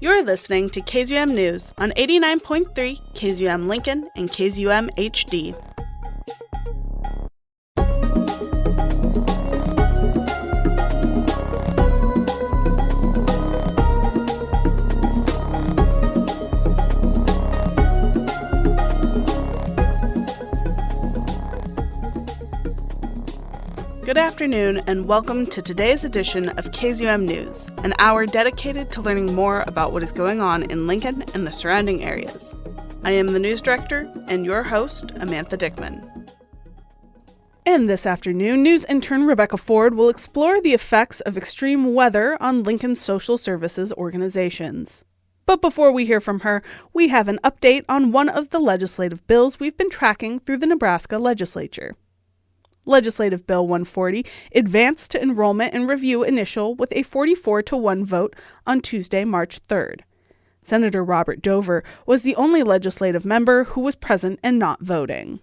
You're listening to KZUM News on 89.3 KZUM Lincoln and KZUM HD. Good afternoon and welcome to today's edition of KZUM News, an hour dedicated to learning more about what is going on in Lincoln and the surrounding areas. I am the news director and your host, Amantha Dickman. And this afternoon, news intern Rebecca Ford will explore the effects of extreme weather on Lincoln's social services organizations. But before we hear from her, we have an update on one of the legislative bills we've been tracking through the Nebraska legislature. Legislative Bill 140 advanced to enrollment and review initial with a 44-1 vote on Tuesday, March 3rd. Senator Robert Dover was the only legislative member who was present and not voting.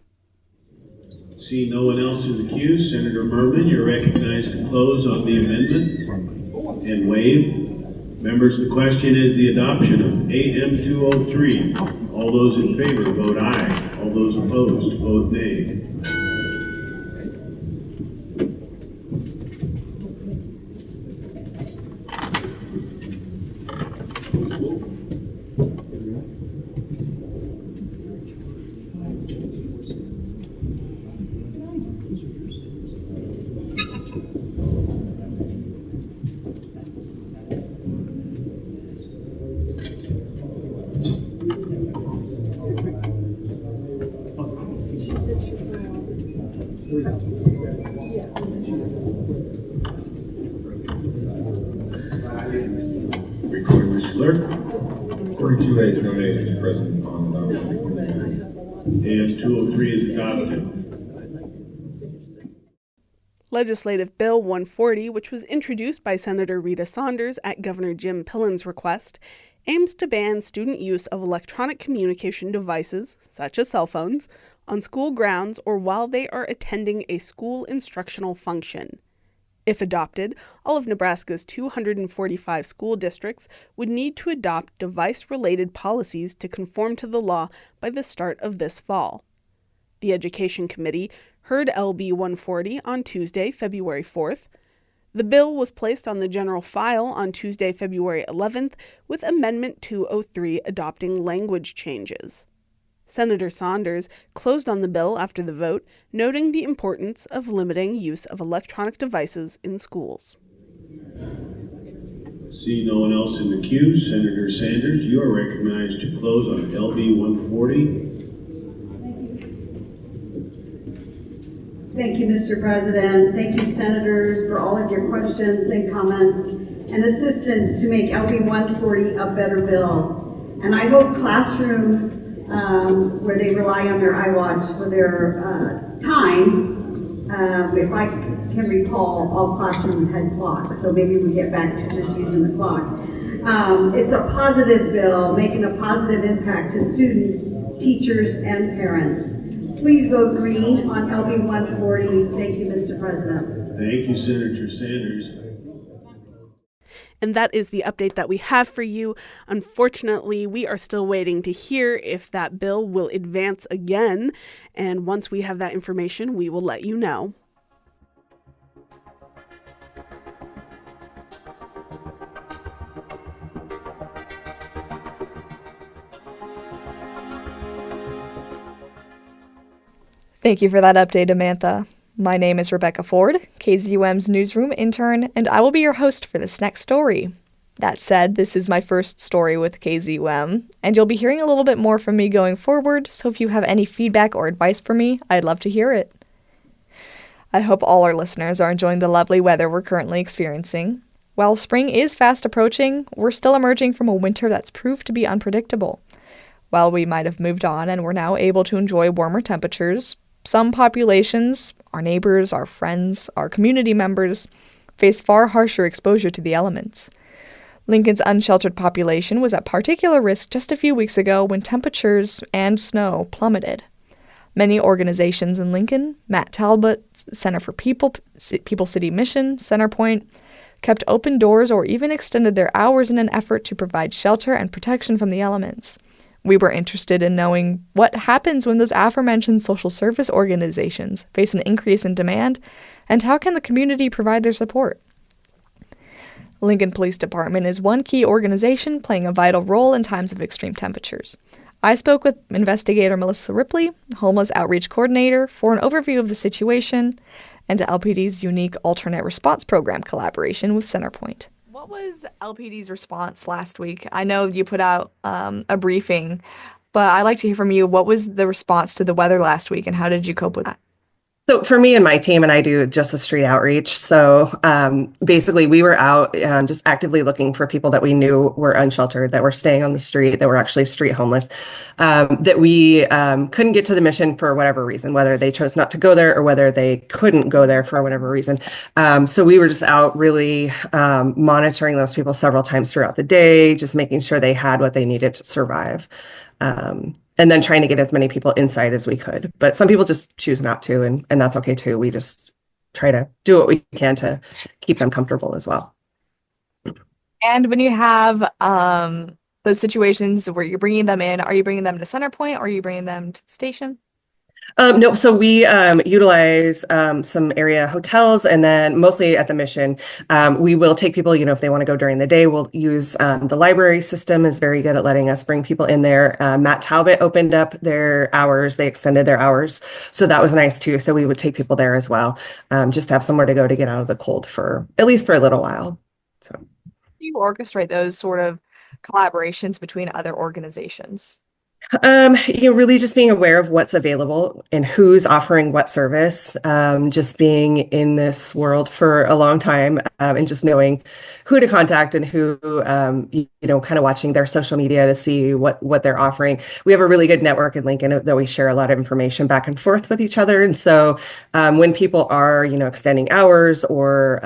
See no one else in the queue. Senator Merman, you're recognized to close on the amendment and waive. Members, the question is the adoption of AM 203. All those in favor vote aye. All those opposed vote nay. Record, Mr. Clerk. 42 ayes, no nays, Mr. President, on adoption. AM 203 is adopted. Legislative Bill 140, which was introduced by Senator Rita Saunders at Governor Jim Pillen's request, aims to ban student use of electronic communication devices, such as cell phones, on school grounds or while they are attending a school instructional function. If adopted, all of Nebraska's 245 school districts would need to adopt device-related policies to conform to the law by the start of this fall. The Education Committee heard LB 140 on Tuesday, February 4th. The bill was placed on the general file on Tuesday, February 11th, with Amendment 203 adopting language changes. Senator Saunders closed on the bill after the vote, noting the importance of limiting use of electronic devices in schools. See no one else in the queue. Senator Sanders, you are recognized to close on LB 140. Thank you, Mr. President. Thank you, Senators, for all of your questions and comments and assistance to make LB 140 a better bill. And I hope classrooms where they rely on their iWatch for their time, if I can recall, all classrooms had clocks, so maybe we get back to just using the clock. It's a positive bill, making a positive impact to students, teachers, and parents. Please vote green on LB 140. Thank you, Mr. President. Thank you, Senator Sanders. And that is the update that we have for you. Unfortunately, we are still waiting to hear if that bill will advance again. And once we have that information, we will let you know. Thank you for that update, Amantha. My name is Rebecca Ford, KZUM's newsroom intern, and I will be your host for this next story. That said, this is my first story with KZUM, and you'll be hearing a little bit more from me going forward, so if you have any feedback or advice for me, I'd love to hear it. I hope all our listeners are enjoying the lovely weather we're currently experiencing. While spring is fast approaching, we're still emerging from a winter that's proved to be unpredictable. While we might have moved on and we're now able to enjoy warmer temperatures, some populations, our neighbors, our friends, our community members, face far harsher exposure to the elements. Lincoln's unsheltered population was at particular risk just a few weeks ago when temperatures and snow plummeted. Many organizations in Lincoln, Matt Talbot, Center for People City Mission, Centerpointe, kept open doors, or even extended their hours in an effort to provide shelter and protection from the elements. We were interested in knowing what happens when those aforementioned social service organizations face an increase in demand, and how can the community provide their support. Lincoln Police Department is one key organization playing a vital role in times of extreme temperatures. I spoke with Investigator Ripley, Homeless Outreach Coordinator, for an overview of the situation and LPD's unique alternate response program collaboration with Centerpointe. What was LPD's response last week? I know you put out a briefing, but I'd like to hear from you. What was the response to the weather last week, and how did you cope with that? So for me and my team, and I do just a street outreach. So basically, we were out just actively looking for people that we knew were unsheltered, that were staying on the street, that were actually street homeless, that we couldn't get to the mission for whatever reason, whether they chose not to go there or whether they couldn't go there for whatever reason. So we were just out really monitoring those people several times throughout the day, just making sure they had what they needed to survive. And then trying to get as many people inside as we could. But some people just choose not to, and that's okay too. We just try to do what we can to keep them comfortable as well. And when you have those situations where you're bringing them in, are you bringing them to Centerpointe, or are you bringing them to the station? No, so we utilize some area hotels, and then mostly at the mission, we will take people, if they want to go during the day, we'll use the library system is very good at letting us bring people in there. Matt Talbot opened up their hours. They extended their hours. So that was nice too. So we would take people there as well, just to have somewhere to go to get out of the cold at least for a little while. So do you orchestrate those sort of collaborations between other organizations? Really just being aware of what's available and who's offering what service, just being in this world for a long time, and just knowing who to contact and who, kind of watching their social media to see what they're offering. We have a really good network in Lincoln that we share a lot of information back and forth with each other. And so when people are, extending hours or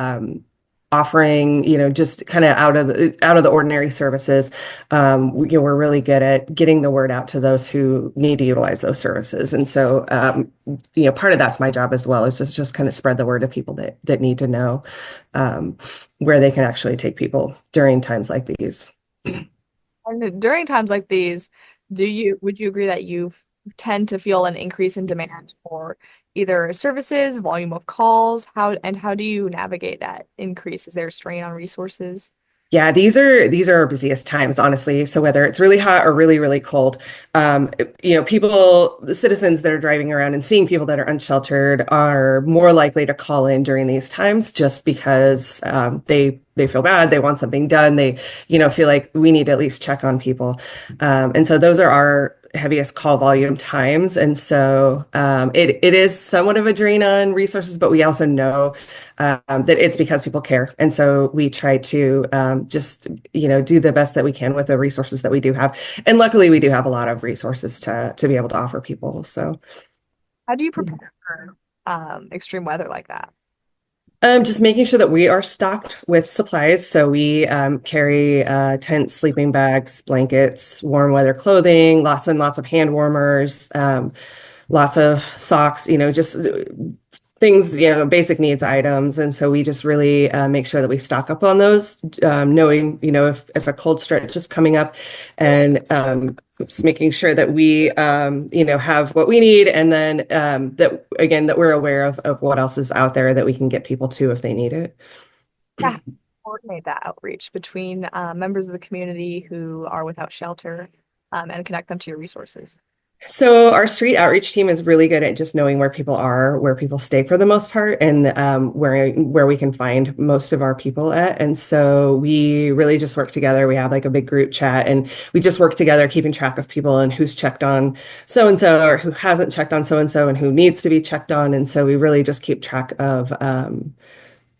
offering, just kind of out of the ordinary services, we're really good at getting the word out to those who need to utilize those services. And so, part of that's my job as well, is just kind of spread the word to people that need to know where they can actually take people during times like these. And during times like these, would you agree that you tend to feel an increase in demand for either services, volume of calls? How do you navigate that increase? Is there a strain on resources? Yeah, these are our busiest times, honestly. So whether it's really hot or really, really cold, the citizens that are driving around and seeing people that are unsheltered are more likely to call in during these times, just because they feel bad, they want something done, they feel like we need to at least check on people, and so those are our heaviest call volume times. And so it is somewhat of a drain on resources, but we also know that it's because people care. And so we try to just, do the best that we can with the resources that we do have. And luckily we do have a lot of resources to be able to offer people. So how do you prepare for extreme weather like that? Just making sure that we are stocked with supplies. So we carry tents, sleeping bags, blankets, warm weather clothing, lots and lots of hand warmers, lots of socks, just things, basic needs items. And so we just really make sure that we stock up on those, knowing, if a cold stretch is coming up, and just making sure that we, have what we need. And then that we're aware of what else is out there that we can get people to if they need it. Yeah, coordinate that outreach between members of the community who are without shelter, and connect them to your resources. So our street outreach team is really good at just knowing where people are, where people stay for the most part, and where we can find most of our people at. And so we really just work together. We have like a big group chat, and we just work together, keeping track of people and who's checked on so-and-so or who hasn't checked on so-and-so and who needs to be checked on. And so we really just keep track of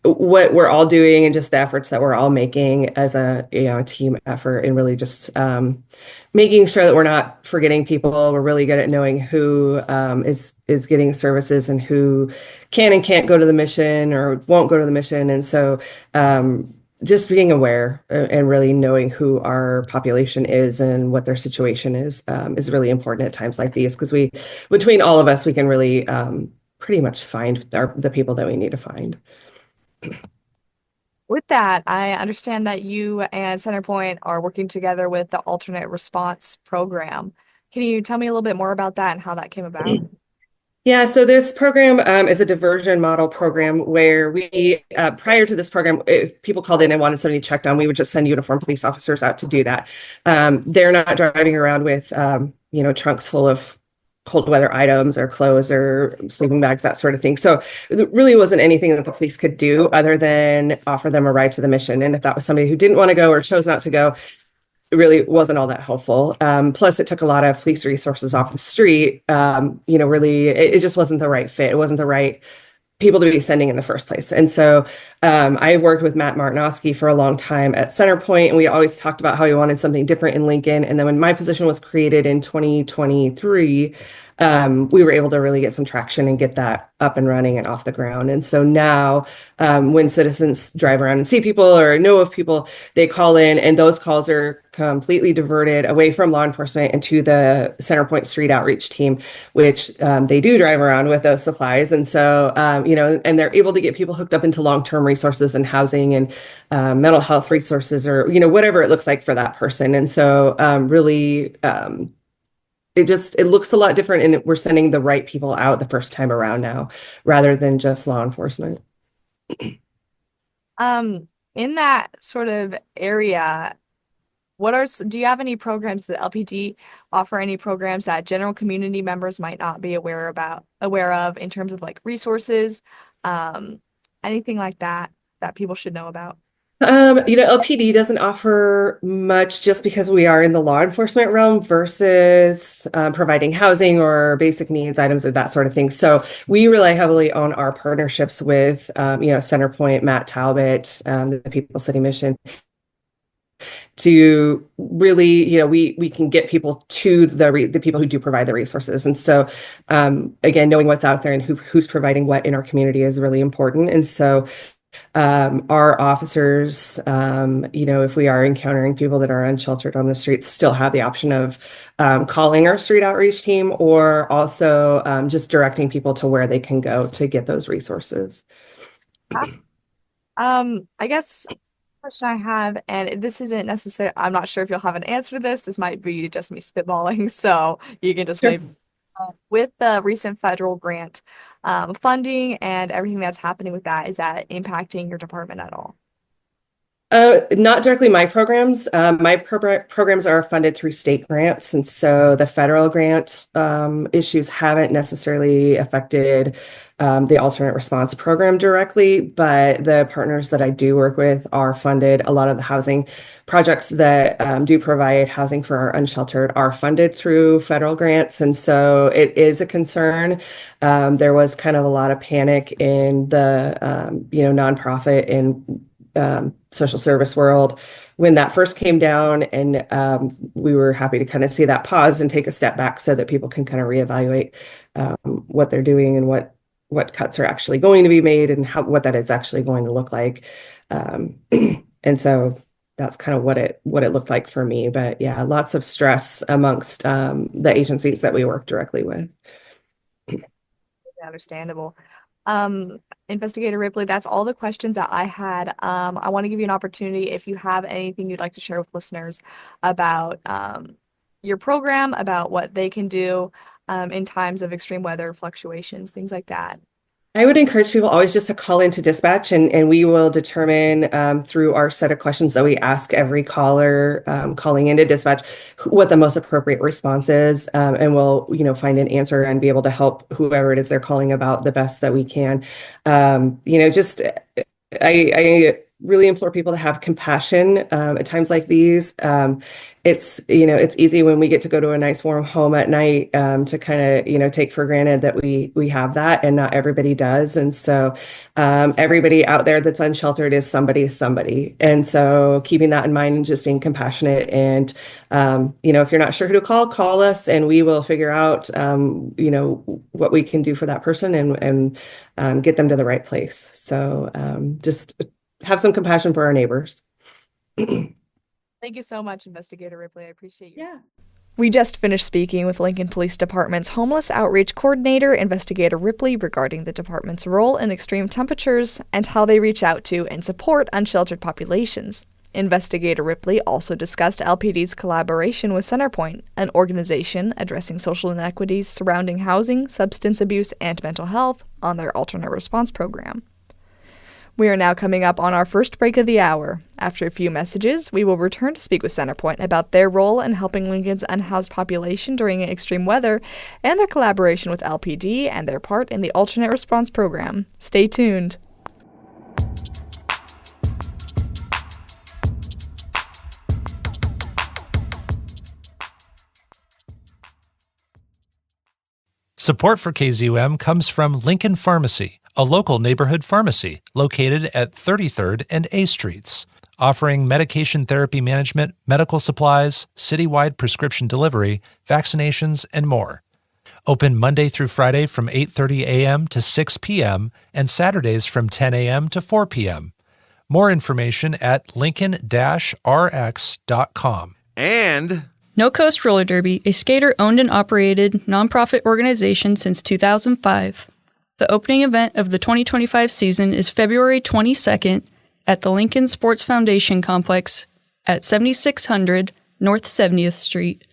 what we're all doing and just the efforts that we're all making as a team effort, and really just making sure that we're not forgetting people. We're really good at knowing who is getting services and who can and can't go to the mission or won't go to the mission. And so just being aware and really knowing who our population is and what their situation is really important at times like these, because between all of us, we can really pretty much find the people that we need to find. With that, I understand that you and Centerpointe are working together with the alternate response program. Can you tell me a little bit more about that and how that came about? Yeah, so this program is a diversion model program where we, prior to this program, if people called in and wanted somebody checked on, we would just send uniformed police officers out to do that. They're not driving around with, trunks full of cold weather items or clothes or sleeping bags, that sort of thing. So it really wasn't anything that the police could do other than offer them a ride to the mission. And if that was somebody who didn't want to go or chose not to go, it really wasn't all that helpful. Plus, it took a lot of police resources off the street. Really, it just wasn't the right fit. It wasn't the right people to be sending in the first place. And so I worked with Matt Martinowski for a long time at Centerpointe, and we always talked about how he wanted something different in Lincoln. And then when my position was created in 2023, we were able to really get some traction and get that up and running and off the ground. And so now when citizens drive around and see people or know of people, they call in, and those calls are completely diverted away from law enforcement into the Centerpointe Street Outreach Team, which they do drive around with those supplies. And so, and they're able to get people hooked up into long-term resources and housing and mental health resources or, whatever it looks like for that person. And so really, it looks a lot different, and we're sending the right people out the first time around now, rather than just law enforcement. In that sort of area, do you have any programs that LPD offer, any programs that general community members might not be aware of in terms of like resources, anything like that people should know about? LPD doesn't offer much just because we are in the law enforcement realm versus providing housing or basic needs items or that sort of thing. So we rely heavily on our partnerships with, Centerpointe, Matt Talbot, the People City Mission, to really, we can get people to the people who do provide the resources. And so, again, knowing what's out there and who's providing what in our community is really important. And so, our officers, if we are encountering people that are unsheltered on the streets, still have the option of calling our street outreach team, or also just directing people to where they can go to get those resources. I guess question I have, and this isn't necessary, I'm not sure if you'll have an answer to this. This might be just me spitballing, so you can just Sure. wait. With the recent federal grant funding and everything that's happening with that, is that impacting your department at all? Not directly my programs. My programs are funded through state grants, and so the federal grant issues haven't necessarily affected the alternate response program directly, but the partners that I do work with are funded. A lot of the housing projects that do provide housing for our unsheltered are funded through federal grants, and so it is a concern. There was kind of a lot of panic in the nonprofit and social service world when that first came down, and we were happy to kind of see that pause and take a step back so that people can kind of reevaluate what they're doing and what cuts are actually going to be made and what that is actually going to look like. And so that's kind of what it looked like for me. But yeah, lots of stress amongst the agencies that we work directly with. Understandable. Investigator Ripley, that's all the questions that I had. I want to give you an opportunity if you have anything you'd like to share with listeners about your program, about what they can do in times of extreme weather fluctuations, things like that. I would encourage people always just to call into dispatch, and we will determine through our set of questions that we ask every caller calling into dispatch what the most appropriate response is, and we'll find an answer and be able to help whoever it is they're calling about the best that we can. I really implore people to have compassion at times like these. It's easy when we get to go to a nice warm home at night to kind of take for granted that we have that, and not everybody does. And so everybody out there that's unsheltered is somebody. And so keeping that in mind and just being compassionate, and if you're not sure who to call us, and we will figure out what we can do for that person and get them to the right place. So just have some compassion for our neighbors. Thank you so much, Investigator Ripley. I appreciate you. Yeah. We just finished speaking with Lincoln Police Department's Homeless Outreach Coordinator, Investigator Ripley, regarding the department's role in extreme temperatures and how they reach out to and support unsheltered populations. Investigator Ripley also discussed LPD's collaboration with Centerpointe, an organization addressing social inequities surrounding housing, substance abuse, and mental health, on their alternate response program. We are now coming up on our first break of the hour. After a few messages, we will return to speak with Centerpointe about their role in helping Lincoln's unhoused population during extreme weather and their collaboration with LPD and their part in the alternate response program. Stay tuned. Support for KZUM comes from Lincoln Pharmacy, a local neighborhood pharmacy located at 33rd and A Streets, offering medication therapy management, medical supplies, citywide prescription delivery, vaccinations, and more. Open Monday through Friday from 8:30 a.m. to 6 p.m. and Saturdays from 10 a.m. to 4 p.m. More information at lincoln-rx.com. And No Coast Roller Derby, a skater-owned and operated nonprofit organization since 2005. The opening event of the 2025 season is February 22nd at the Lincoln Sports Foundation Complex at 7600 North 70th Street.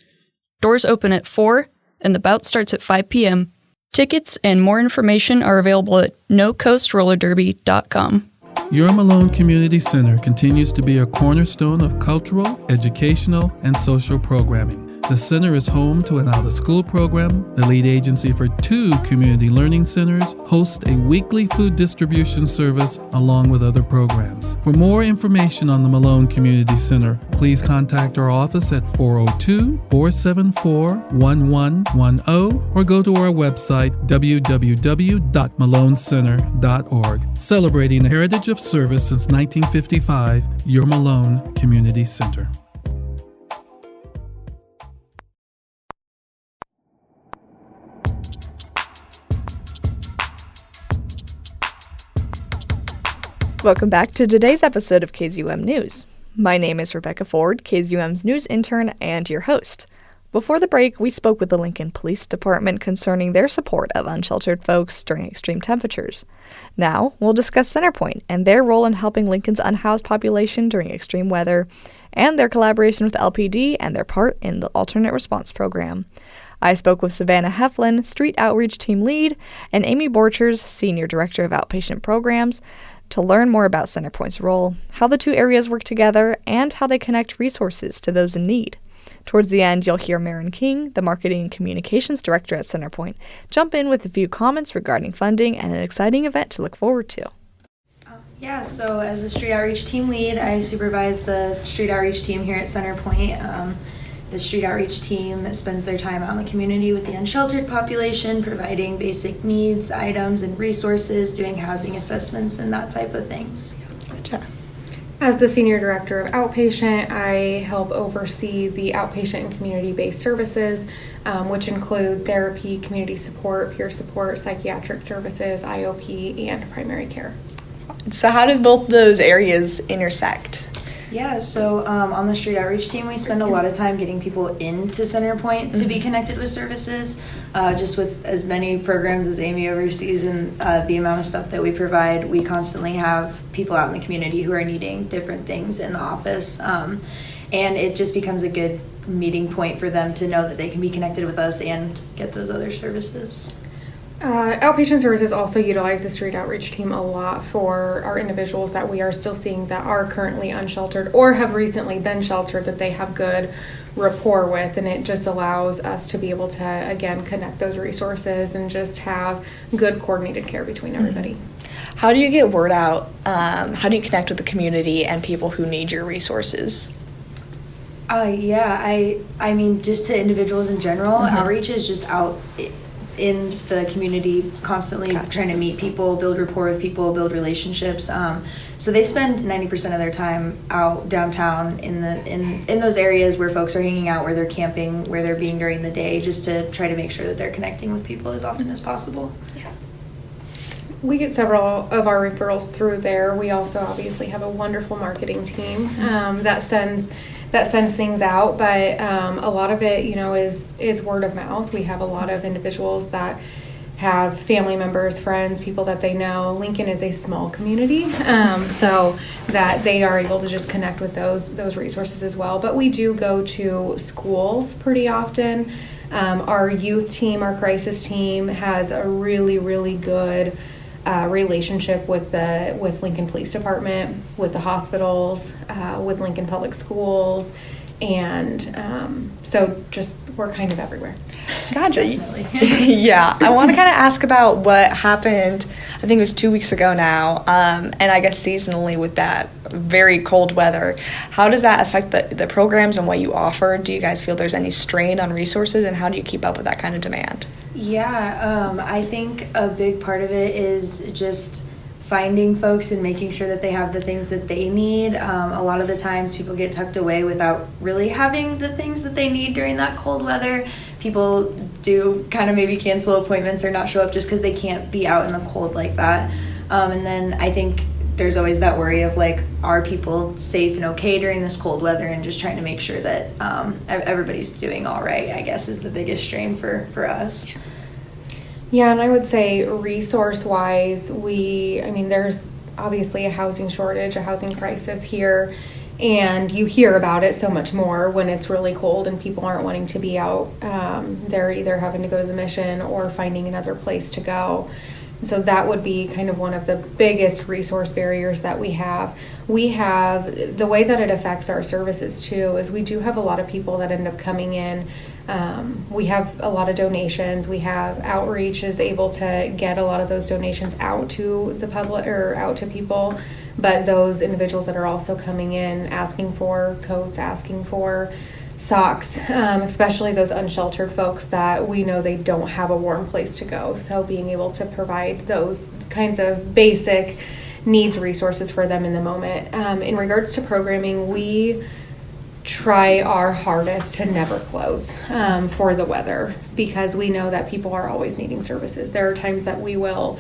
Doors open at 4 and the bout starts at 5 p.m. Tickets and more information are available at nocoastrollerderby.com. Your Malone Community Center continues to be a cornerstone of cultural, educational, and social programming. The center is home to an out-of-school program. The lead agency for 2 community learning centers hosts a weekly food distribution service along with other programs. For more information on the Malone Community Center, please contact our office at 402-474-1110 or go to our website www.malonecenter.org. Celebrating the heritage of service since 1955, Your Malone Community Center. Welcome back to today's episode of KZUM News. My name is Rebecca Ford, KZUM's news intern and your host. Before the break, we spoke with the Lincoln Police Department concerning their support of unsheltered folks during extreme temperatures. Now, we'll discuss Centerpointe and their role in helping Lincoln's unhoused population during extreme weather, and their collaboration with LPD and their part in the alternate response program. I spoke with Savannah Heflin, Street Outreach Team Lead, and Amy Borchers, Senior Director of Outpatient Programs, to learn more about Centerpointe's role, how the two areas work together, and how they connect resources to those in need. Towards the end, you'll hear Marin King, the Marketing and Communications Director at Centerpointe, jump in with a few comments regarding funding and an exciting event to look forward to. Yeah, so as a Street Outreach Team Lead, I supervise the Street Outreach Team here at Centerpointe. The Street Outreach Team spends their time out in the community with the unsheltered population, providing basic needs, items, and resources, doing housing assessments, and that type of things. Gotcha. As the Senior Director of Outpatient, I help oversee the outpatient and community-based services, which include therapy, community support, peer support, psychiatric services, IOP, and primary care. So how do both those areas intersect? Yeah, so on the Street Outreach Team, we spend a lot of time getting people into Centerpointe to be connected with services, just with as many programs as Amy oversees and the amount of stuff that we provide. We constantly have people out in the community who are needing different things in the office, and it just becomes a good meeting point for them to know that they can be connected with us and get those other services. Outpatient services also utilize the Street Outreach Team a lot for our individuals that we are still seeing that are currently unsheltered or have recently been sheltered that they have good rapport with, and it just allows us to be able to, again, connect those resources and just have good coordinated care between everybody. How do you get word out? How do you connect with the community and people who need your resources? I mean, just to individuals in general, outreach is just out in the community, constantly trying to meet people, build rapport with people, build relationships. So they spend 90% of their time out downtown in those areas where folks are hanging out, where they're camping, where they're being during the day, just to try to make sure that they're connecting with people as often as possible. Yeah. We get several of our referrals through there. We also obviously have a wonderful marketing team that sends that sends things out, but a lot of it, is word of mouth. We have a lot of individuals that have family members, friends, people that they know. Lincoln is a small community, so that they are able to just connect with those resources as well. But we do go to schools pretty often. Our youth team, our crisis team, has a really, really good relationship with Lincoln Police Department, with the hospitals, with Lincoln Public Schools, and so just we're kind of everywhere. Gotcha. Yeah, I want to kind of ask about what happened, I think it was 2 weeks ago now, and I guess seasonally with that very cold weather. How does that affect the programs and what you offer? Do you guys feel there's any strain on resources, and how do you keep up with that kind of demand? Yeah, I think a big part of it is just finding folks and making sure that they have the things that they need. A lot of the times people get tucked away without really having the things that they need during that cold weather. People do kind of maybe cancel appointments or not show up just because they can't be out in the cold like that. And then I think there's always that worry of like, are people safe and okay during this cold weather, and just trying to make sure that everybody's doing all right, I guess, is the biggest strain for us. Yeah, and I would say resource-wise, there's obviously a housing shortage, a housing crisis here, and you hear about it so much more when it's really cold and people aren't wanting to be out. They're either having to go to the Mission or finding another place to go. So that would be kind of one of the biggest resource barriers that we have. We have, the way that it affects our services too, is we do have a lot of people that end up coming in. We have a lot of donations. We have outreach is able to get a lot of those donations out to the public or out to people. But those individuals that are also coming in asking for coats, asking for socks, especially those unsheltered folks that we know they don't have a warm place to go. So being able to provide those kinds of basic needs resources for them in the moment. In regards to programming, we try our hardest to never close for the weather, because we know that people are always needing services. There are times that we will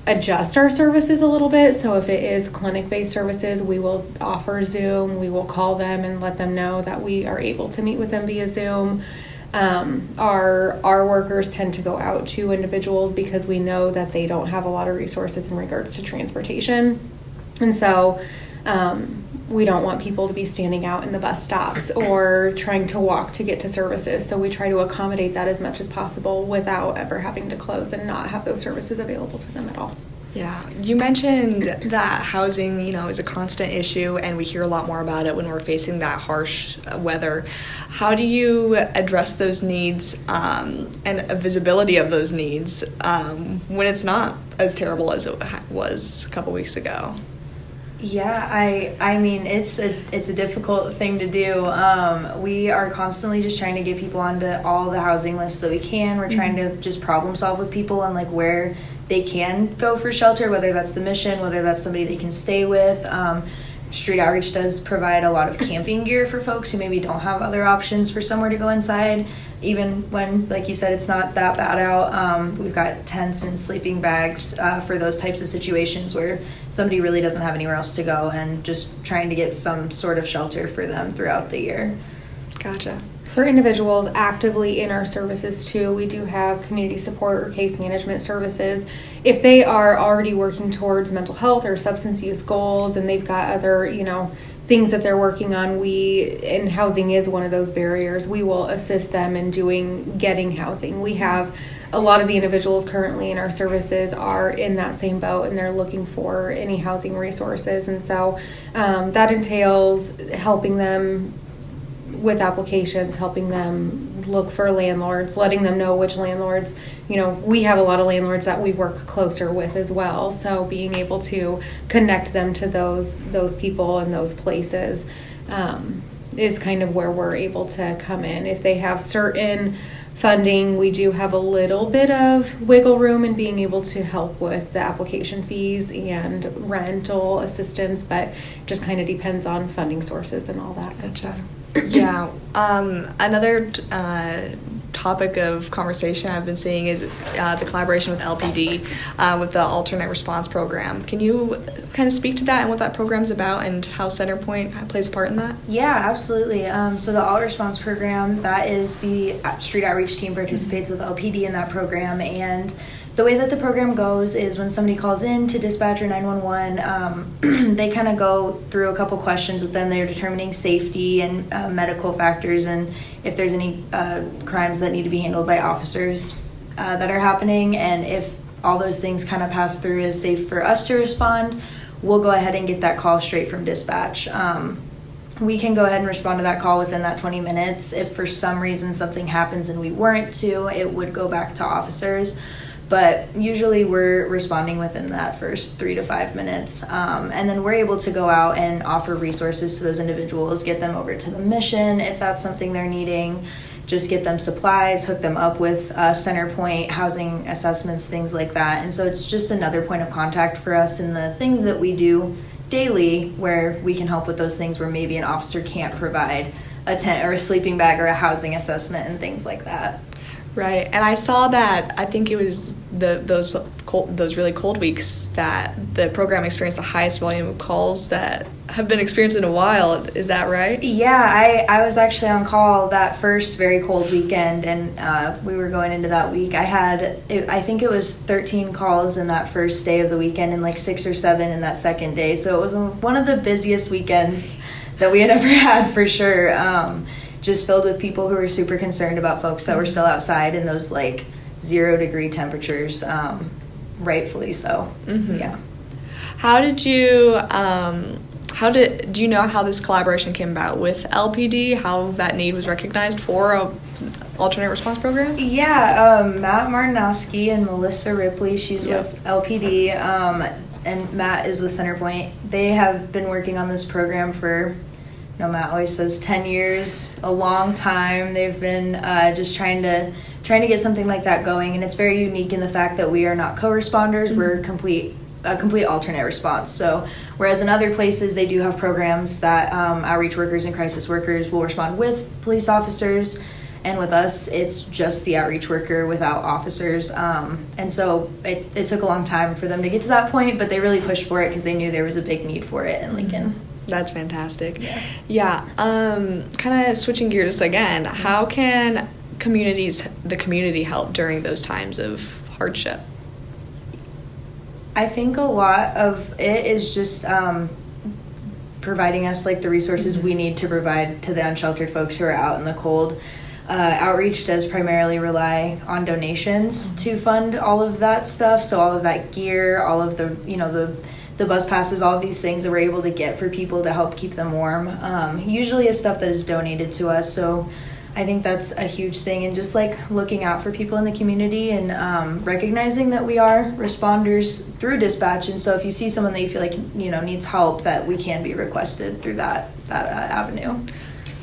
adjust our services a little bit. So if it is clinic-based services, we will offer Zoom. We will call them and let them know that we are able to meet with them via Zoom. Our workers tend to go out to individuals because we know that they don't have a lot of resources in regards to transportation. And so we don't want people to be standing out in the bus stops or trying to walk to get to services. So we try to accommodate that as much as possible without ever having to close and not have those services available to them at all. Yeah, you mentioned that housing, is a constant issue, and we hear a lot more about it when we're facing that harsh weather. How do you address those needs and visibility of those needs when it's not as terrible as it was a couple weeks ago? Yeah, I mean, it's a difficult thing to do. We are constantly just trying to get people onto all the housing lists that we can. We're trying to just problem solve with people on like where they can go for shelter, whether that's the Mission, whether that's somebody they can stay with. Street Outreach does provide a lot of camping gear for folks who maybe don't have other options for somewhere to go inside. Even when, like you said, it's not that bad out. We've got tents and sleeping bags for those types of situations where somebody really doesn't have anywhere else to go, and just trying to get some sort of shelter for them throughout the year. Gotcha. For individuals actively in our services too, we do have community support or case management services. If they are already working towards mental health or substance use goals and they've got other, things that they're working on, and housing is one of those barriers, we will assist them in getting housing. We have a lot of the individuals currently in our services are in that same boat, and they're looking for any housing resources. And so that entails helping them with applications, helping them look for landlords, letting them know which landlords, we have a lot of landlords that we work closer with as well. So being able to connect them to those people and those places is kind of where we're able to come in. If they have certain funding, we do have a little bit of wiggle room in being able to help with the application fees and rental assistance, but just kind of depends on funding sources and all that good stuff. Yeah. Another topic of conversation I've been seeing is the collaboration with LPD with the alternate response program. Can you kind of speak to that and what that program's about and how Centerpointe plays a part in that? Yeah, absolutely. So the Alt Response Program, that is the street outreach team participates with LPD in that program, and the way that the program goes is when somebody calls in to dispatch or 911, they kind of go through a couple questions with them. They're determining safety and medical factors and if there's any crimes that need to be handled by officers that are happening. And if all those things kind of pass through as safe for us to respond, we'll go ahead and get that call straight from dispatch. We can go ahead and respond to that call within that 20 minutes. If for some reason something happens and we weren't to, it would go back to officers. But usually we're responding within that first 3 to 5 minutes. And then we're able to go out and offer resources to those individuals, get them over to the mission if that's something they're needing, just get them supplies, hook them up with Centerpointe, housing assessments, things like that. And so it's just another point of contact for us in the things that we do daily where we can help with those things where maybe an officer can't provide a tent or a sleeping bag or a housing assessment and things like that. Right, and I saw that, I think it was those really cold weeks that the program experienced the highest volume of calls that have been experienced in a while. Is that right? Yeah, I was actually on call that first very cold weekend, and we were going into that week. I think it was 13 calls in that first day of the weekend and like 6 or 7 in that second day. So it was one of the busiest weekends that we had ever had for sure. Just filled with people who were super concerned about folks that were still outside in those like 0-degree temperatures, rightfully so. Mm-hmm. Yeah. Do you know how this collaboration came about with LPD, how that need was recognized for a alternate response program? Yeah, Matt Martinowski and Melissa Ripley, she's with LPD, and Matt is with Centerpointe. They have been working on this program for, Matt always says 10 years, a long time. They've been just trying to get something like that going, and it's very unique in the fact that we are not co-responders. Mm-hmm. We're a complete alternate response. So whereas in other places they do have programs that outreach workers and crisis workers will respond with police officers, and with us it's just the outreach worker without officers. And so it took a long time for them to get to that point, but they really pushed for it because they knew there was a big need for it in Lincoln. Mm-hmm. That's fantastic. Yeah. Kind of switching gears again, how can the community help during those times of hardship? I think a lot of it is just providing us like the resources we need to provide to the unsheltered folks who are out in the cold. Outreach does primarily rely on donations to fund all of that stuff. So all of that gear, all of the bus passes, all of these things that we're able to get for people to help keep them warm. Usually is stuff that is donated to us. So I think that's a huge thing, and just like looking out for people in the community and recognizing that we are responders through dispatch. And so if you see someone that you feel like needs help, that we can be requested through that avenue.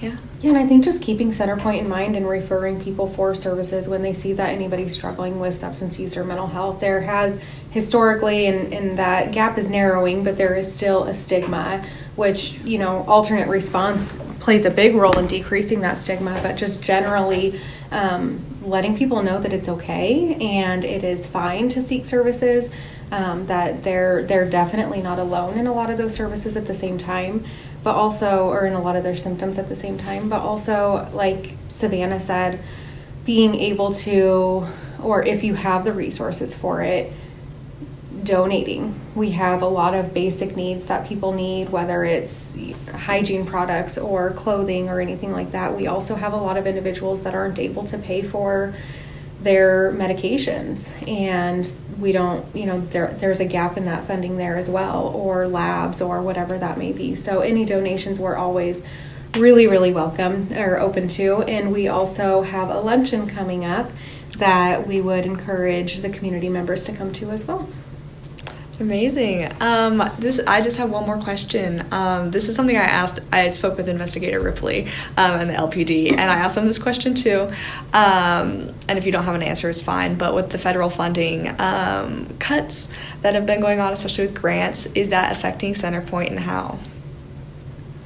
Yeah, and I think just keeping Centerpointe in mind and referring people for services when they see that anybody's struggling with substance use or mental health. There has historically, and that gap is narrowing, but there is still a stigma, which, alternate response plays a big role in decreasing that stigma, but just generally letting people know that it's okay and it is fine to seek services, that they're definitely not alone in a lot of those services at the same time, but also, or in a lot of their symptoms at the same time, but also, like Savannah said, being able to, or if you have the resources for it, donating. We have a lot of basic needs that people need, whether it's hygiene products or clothing or anything like that. We also have a lot of individuals that aren't able to pay for their medications, and we don't, there's a gap in that funding there as well, or labs or whatever that may be. So any donations we're always really, really welcome or open to. And we also have a luncheon coming up that we would encourage the community members to come to as well. Amazing. I just have one more question. This is something I spoke with Investigator Ripley and the LPD, and I asked them this question too. And if you don't have an answer, it's fine. But with the federal funding cuts that have been going on, especially with grants, is that affecting Centerpointe, and how?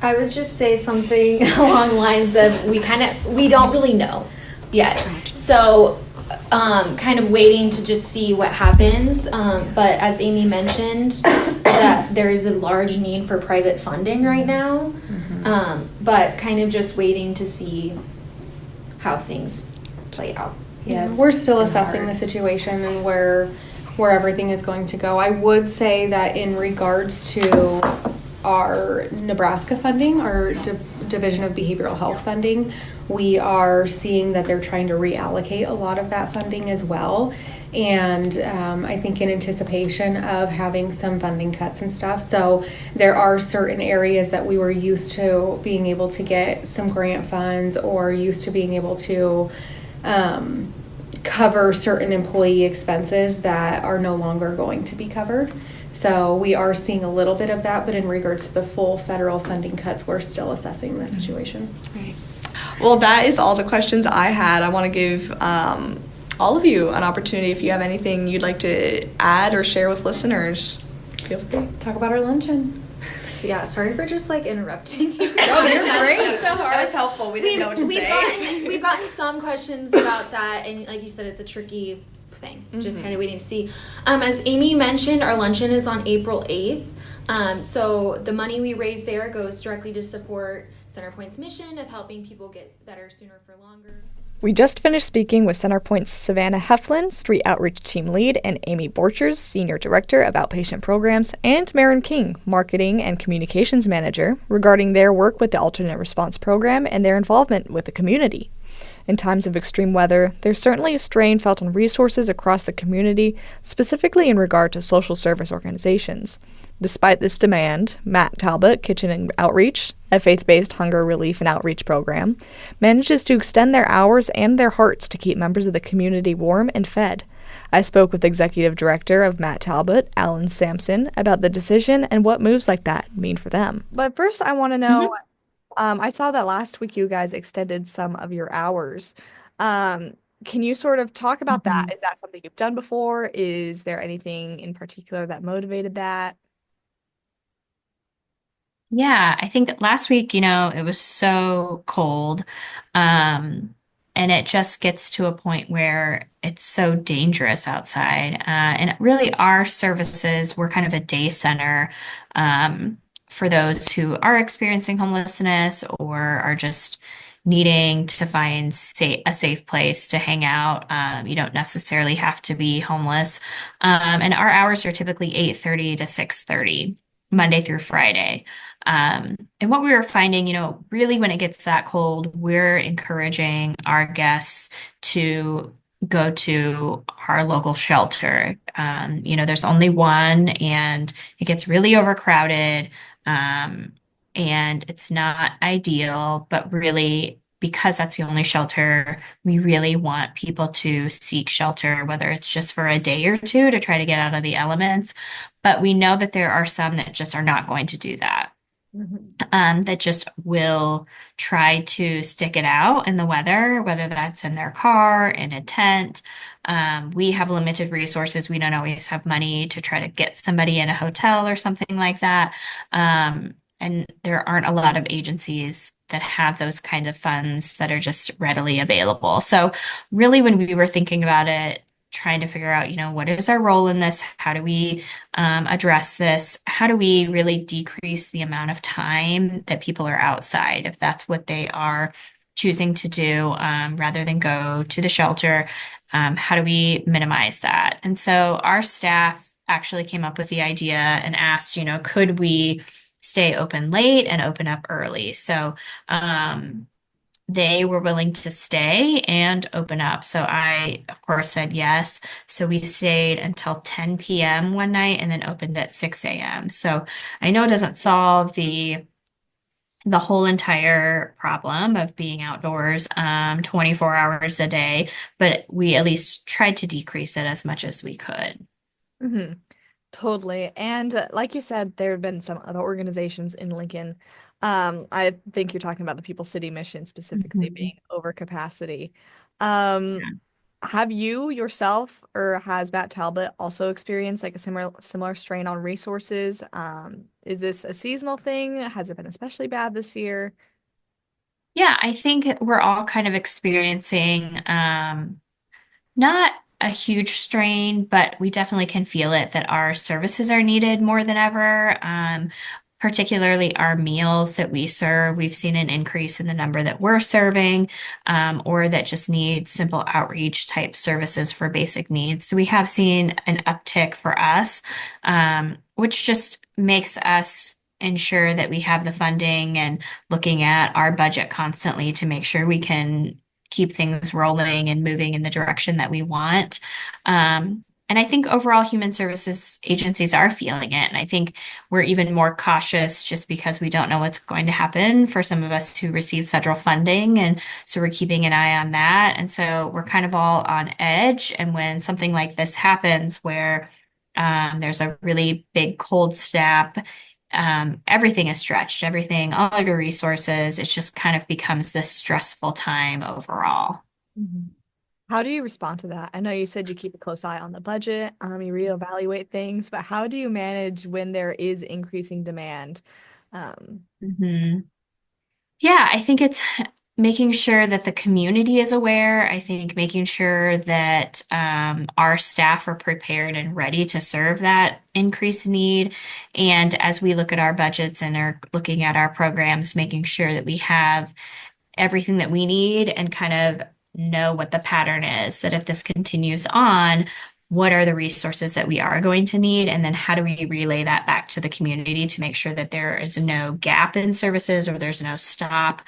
I would just say something along the lines of we don't really know. yet. So kind of waiting to just see what happens. But as Amy mentioned, that there is a large need for private funding right now. But kind of just waiting to see how things play out. Yeah, we're still assessing the situation and where everything is going to go. I would say that in regards to our Nebraska funding, our Division of Behavioral Health funding, we are seeing that they're trying to reallocate a lot of that funding as well. And I think in anticipation of having some funding cuts and stuff. So there are certain areas that we were used to being able to get some grant funds or used to being able to cover certain employee expenses that are no longer going to be covered. So we are seeing a little bit of that, but in regards to the full federal funding cuts, we're still assessing the situation. Right. Well, that is all the questions I had. I want to give all of you an opportunity. If you have anything you'd like to add or share with listeners, feel free. Talk about our luncheon. Yeah, sorry for just like interrupting you. Oh, you're great. So hard. That was helpful. We didn't know what to say. We've gotten some questions about that, and like you said, it's a tricky thing. Just kind of waiting to see. As Amy mentioned, our luncheon is on April 8th. So the money we raise there goes directly to support Centerpointe's mission of helping people get better sooner for longer. We just finished speaking with Centerpointe's Savannah Heflin, Street Outreach Team Lead, and Amy Borchers, Senior Director of Outpatient Programs, and Marin King, Marketing and Communications Manager, regarding their work with the Alternate Response Program and their involvement with the community. In times of extreme weather, there's certainly a strain felt on resources across the community, specifically in regard to social service organizations. Despite this demand, Matt Talbot, Kitchen and Outreach, a faith-based hunger relief and outreach program, manages to extend their hours and their hearts to keep members of the community warm and fed. I spoke with Executive Director of Matt Talbot, Alynn Sampson, about the decision and what moves like that mean for them. But first, I want to know, I saw that last week you guys extended some of your hours. Can you sort of talk about that? Is that something you've done before? Is there anything in particular that motivated that? Yeah, I think last week, it was so cold. And it just gets to a point where it's so dangerous outside. And really, our services, we're kind of a day center for those who are experiencing homelessness or are just needing to find a safe place to hang out. You don't necessarily have to be homeless. And our hours are typically 8:30 to 6:30. Monday through Friday. And what we were finding, really when it gets that cold, we're encouraging our guests to go to our local shelter. There's only one and it gets really overcrowded. And it's not ideal, but really because that's the only shelter, we really want people to seek shelter, whether it's just for a day or two to try to get out of the elements. But we know that there are some that just are not going to do that. That just will try to stick it out in the weather, whether that's in their car, in a tent. We have limited resources. We don't always have money to try to get somebody in a hotel or something like that. And there aren't a lot of agencies that have those kind of funds that are just readily available. So really, when we were thinking about it, trying to figure out, what is our role in this? How do we address this? How do we really decrease the amount of time that people are outside, if that's what they are choosing to do, rather than go to the shelter? How do we minimize that? And so our staff actually came up with the idea and asked, could we stay open late and open up early? So they were willing to stay and open up. So I, of course, said yes. So we stayed until 10 p.m. one night and then opened at 6 a.m. So I know it doesn't solve the whole entire problem of being outdoors 24 hours a day, but we at least tried to decrease it as much as we could. Totally. And like you said, there have been some other organizations in Lincoln. I think you're talking about the People City Mission specifically being over capacity. Have you yourself or has Matt Talbot also experienced like a similar strain on resources? Is this a seasonal thing? Has it been especially bad this year? Yeah, I think we're all kind of experiencing not a huge strain, but we definitely can feel it that our services are needed more than ever. Particularly our meals that we serve, we've seen an increase in the number that we're serving, or that just need simple outreach type services for basic needs. So we have seen an uptick for us, which just makes us ensure that we have the funding and looking at our budget constantly to make sure we can keep things rolling and moving in the direction that we want. And I think overall human services agencies are feeling it. And I think we're even more cautious just because we don't know what's going to happen for some of us who receive federal funding. And so we're keeping an eye on that. And so we're kind of all on edge. And when something like this happens, where there's a really big cold snap, everything is stretched, everything, all of your resources, it just kind of becomes this stressful time overall. Mhm. How do you respond to that? I know you said you keep a close eye on the budget, you reevaluate things, but how do you manage when there is increasing demand? Mhm. Yeah, I think it's making sure that the community is aware. I think making sure that our staff are prepared and ready to serve that increased need. And as we look at our budgets and are looking at our programs, making sure that we have everything that we need and kind of know what the pattern is, that if this continues on, what are the resources that we are going to need? And then how do we relay that back to the community to make sure that there is no gap in services or there's no stop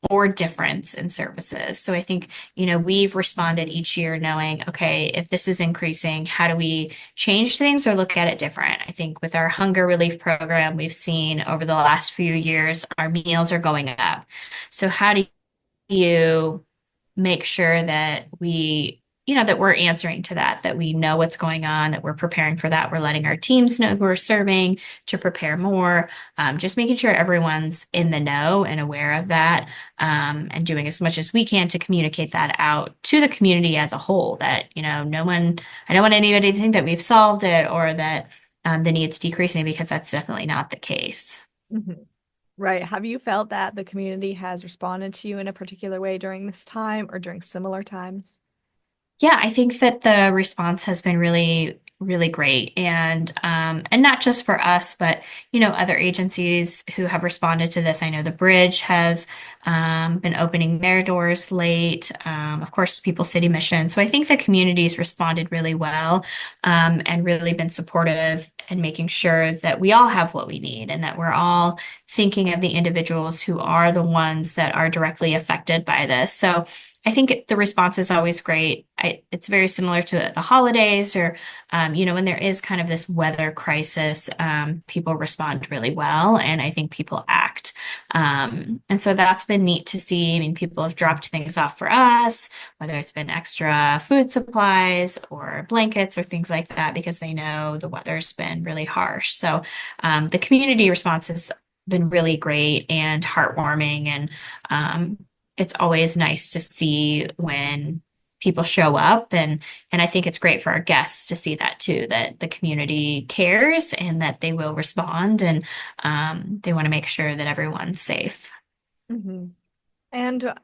or difference in services? So I think, we've responded each year knowing, okay, if this is increasing, how do we change things or look at it different? I think with our hunger relief program, we've seen over the last few years, our meals are going up. So how do you make sure that that we're answering to that we know what's going on, that we're preparing for that. We're letting our teams know who are serving to prepare more, just making sure everyone's in the know and aware of that, and doing as much as we can to communicate that out to the community as a whole, that, I don't want anybody to think that we've solved it or that the need's decreasing, because that's definitely not the case. Mhm. Right. Have you felt that the community has responded to you in a particular way during this time or during similar times? Yeah, I think that the response has been really, really great, and not just for us, but other agencies who have responded to this. I know the Bridge has been opening their doors late. Of course, People City Mission. So I think the community's responded really well, and really been supportive and making sure that we all have what we need and that we're all thinking of the individuals who are the ones that are directly affected by this. So I think the response is always great. It's very similar to the holidays or, when there is kind of this weather crisis, people respond really well, and I think people act. And so that's been neat to see. I mean, people have dropped things off for us, whether it's been extra food supplies or blankets or things like that, because they know the weather's been really harsh. So the community response has been really great and heartwarming, and it's always nice to see when people show up, and I think it's great for our guests to see that too, that the community cares and that they will respond, and they want to make sure that everyone's safe. Mm-hmm. And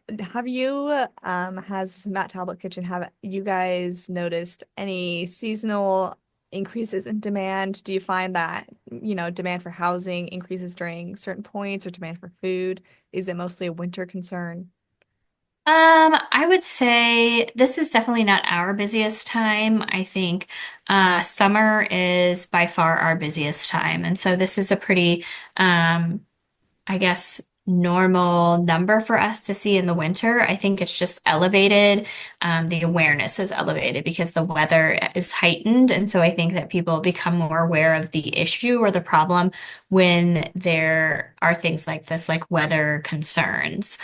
has Matt Talbot Kitchen, have you guys noticed any seasonal increases in demand? Do you find that, demand for housing increases during certain points or demand for food? Is it mostly a winter concern? I would say this is definitely not our busiest time. I think summer is by far our busiest time. And so this is a pretty, I guess, normal number for us to see in the winter. I think it's just elevated. The awareness is elevated because the weather is heightened. And so I think that people become more aware of the issue or the problem when there are things like this, like weather concerns.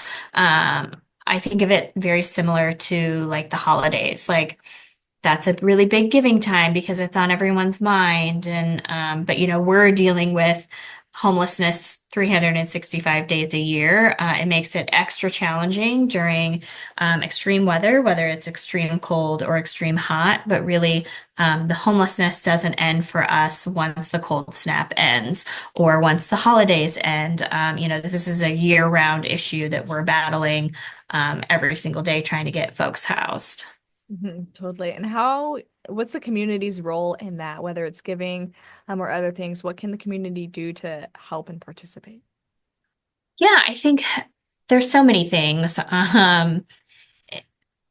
I think of it very similar to like the holidays. Like that's a really big giving time because it's on everyone's mind. And but we're dealing with homelessness 365 days a year. It makes it extra challenging during extreme weather, whether it's extreme cold or extreme hot, but really the homelessness doesn't end for us once the cold snap ends or once the holidays end. This is a year-round issue that we're battling every single day trying to get folks housed. Totally. And what's the community's role in that, whether it's giving or other things? What can the community do to help and participate? Yeah, I think there's so many things.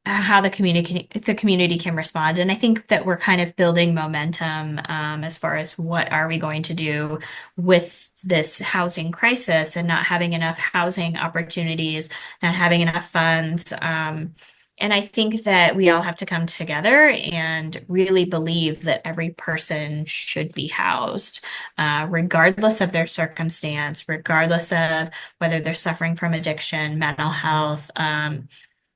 How the community can respond. And I think that we're kind of building momentum as far as what are we going to do with this housing crisis and not having enough housing opportunities, not having enough funds. And I think that we all have to come together and really believe that every person should be housed, regardless of their circumstance, regardless of whether they're suffering from addiction, mental health,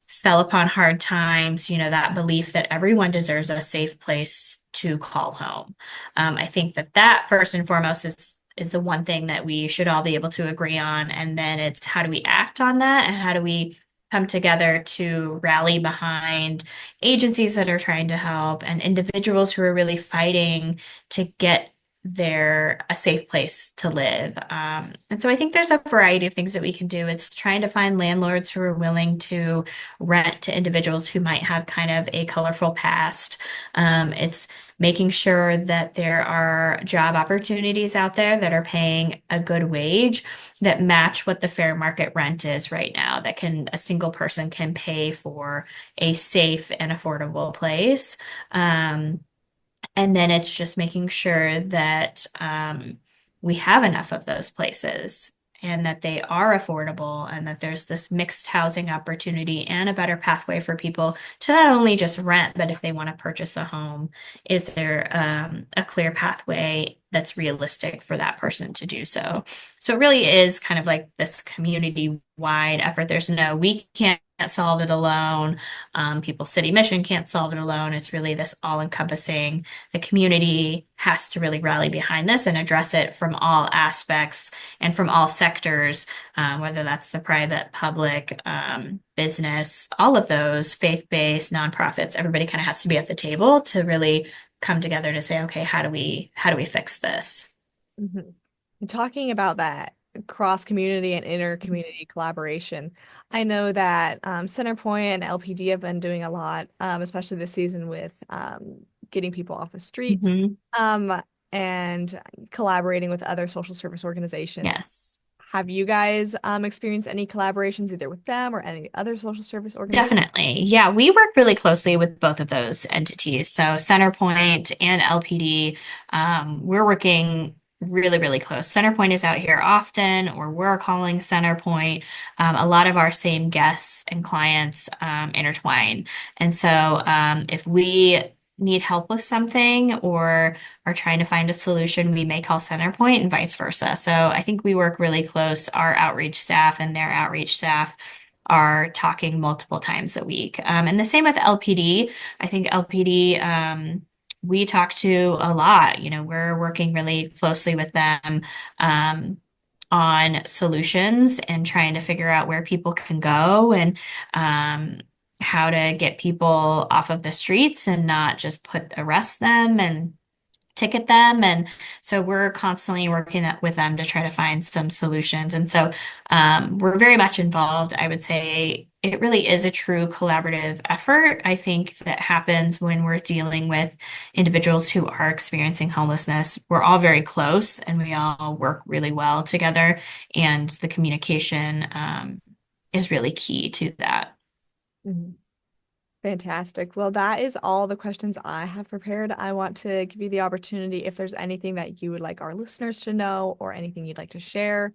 fell upon hard times, that belief that everyone deserves a safe place to call home. I think that first and foremost is the one thing that we should all be able to agree on. And then it's how do we act on that and how do we come together to rally behind agencies that are trying to help and individuals who are really fighting to get a safe place to live. And so I think there's a variety of things that we can do. It's trying to find landlords who are willing to rent to individuals who might have kind of a colorful past. It's making sure that there are job opportunities out there that are paying a good wage that match what the fair market rent is right now, that a single person can pay for a safe and affordable place. And then it's just making sure that we have enough of those places and that they are affordable and that there's this mixed housing opportunity and a better pathway for people to not only just rent, but if they want to purchase a home, is there a clear pathway that's realistic for that person to do so? So it really is kind of like this community-wide effort. We can't solve it alone. People's city mission can't solve it alone. It's really this all-encompassing. The community has to really rally behind this and address it from all aspects and from all sectors, whether that's the private, public, business, all of those, faith-based, nonprofits. Everybody kind of has to be at the table to really come together to say, okay, how do we fix this? Mm-hmm. And talking about that cross-community and inter-community collaboration, I know that Centerpointe and LPD have been doing a lot, especially this season with getting people off the streets, and collaborating with other social service organizations. Yes. Have you guys experienced any collaborations either with them or any other social service organizations? Definitely. Yeah, we work really closely with both of those entities. So Centerpointe and LPD, we're working really, really close. Centerpointe is out here often, or we're calling Centerpointe. A lot of our same guests and clients intertwine. And so if we need help with something or are trying to find a solution, we may call Centerpointe and vice versa. So I think we work really close. Our outreach staff and their outreach staff are talking multiple times a week. And the same with LPD. I think LPD, we talk to a lot. We're working really closely with them on solutions and trying to figure out where people can go and how to get people off of the streets and not just arrest them and ticket them. And so we're constantly working with them to try to find some solutions. And so we're very much involved. I would say it really is a true collaborative effort. I think that happens when we're dealing with individuals who are experiencing homelessness. We're all very close and we all work really well together. And the communication is really key to that. Mm-hmm. Fantastic. Well, that is all the questions I have prepared. I want to give you the opportunity if there's anything that you would like our listeners to know or anything you'd like to share.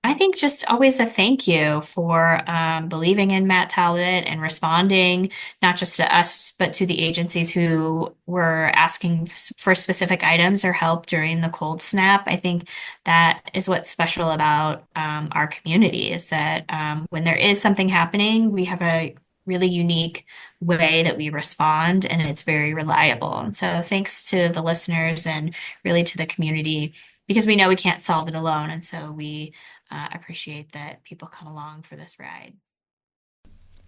I think just always a thank you for believing in Matt Talbot and responding, not just to us, but to the agencies who were asking for specific items or help during the cold snap. I think that is what's special about our community is that when there is something happening, we have a really unique way that we respond and it's very reliable. And so thanks to the listeners and really to the community because we know we can't solve it alone. And so we appreciate that people come along for this ride.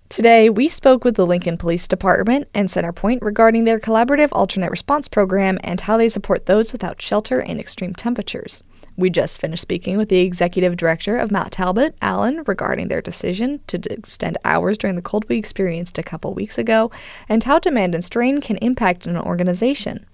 Today, we spoke with the Lincoln Police Department and Centerpointe regarding their collaborative alternate response program and how they support those without shelter in extreme temperatures. We just finished speaking with the executive director of Matt Talbot, Alynn, regarding their decision to extend hours during the cold we experienced a couple weeks ago and how demand and strain can impact an organization.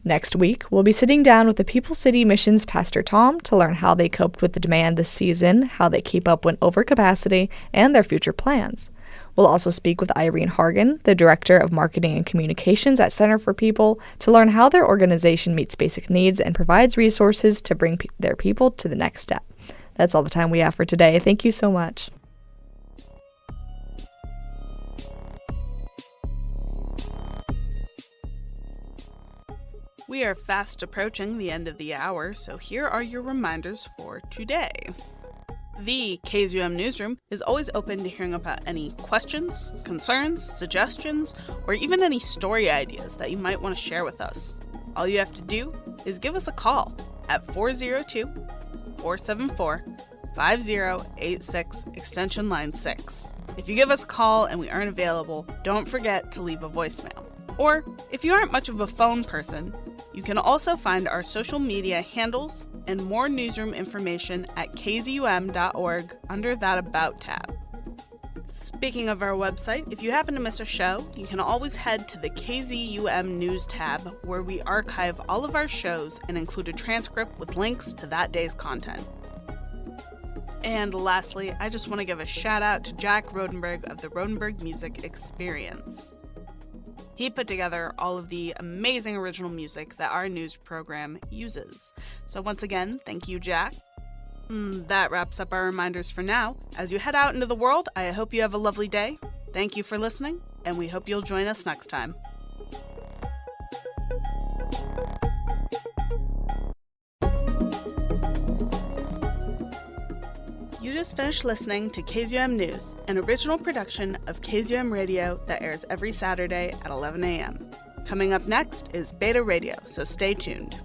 Next week, we'll be sitting down with the People City Missions Pastor Tom to learn how they coped with the demand this season, how they keep up when over capacity, and their future plans. We'll also speak with Irene Hargan, the Director of Marketing and Communications at Center for People, to learn how their organization meets basic needs and provides resources to bring their people to the next step. That's all the time we have for today. Thank you so much. We are fast approaching the end of the hour, so here are your reminders for today. The KZUM Newsroom is always open to hearing about any questions, concerns, suggestions, or even any story ideas that you might want to share with us. All you have to do is give us a call at 402-474-5086, extension line 6. If you give us a call and we aren't available, don't forget to leave a voicemail. Or, if you aren't much of a phone person, you can also find our social media handles and more newsroom information at kzum.org under that About tab. Speaking of our website, if you happen to miss a show, you can always head to the KZUM News tab, where we archive all of our shows and include a transcript with links to that day's content. And lastly, I just want to give a shout out to Jack Rodenberg of the Rodenberg Music Experience. He put together all of the amazing original music that our news program uses. So once again, thank you, Jack. That wraps up our reminders for now. As you head out into the world, I hope you have a lovely day. Thank you for listening, and we hope you'll join us next time. You just finished listening to KZUM News, an original production of KZUM Radio that airs every Saturday at 11 a.m. Coming up next is Beta Radio, so stay tuned.